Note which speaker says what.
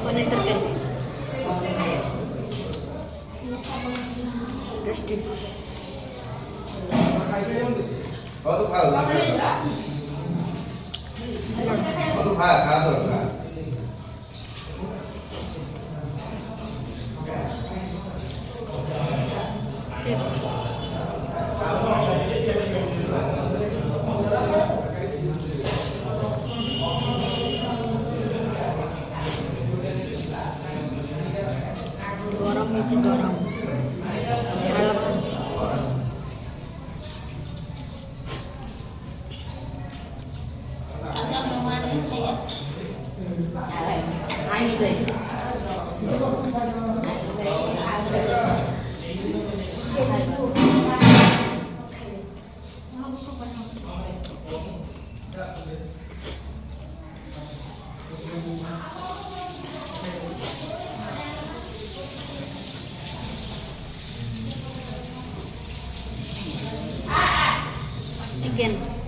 Speaker 1: Panen terken.
Speaker 2: Có thuốc phá được không? Có thuốc phá là khá được hả?
Speaker 1: Gorong itu gorong. Jalan panci.
Speaker 3: Agak memanis ya. Ayo deh.
Speaker 1: Chicken.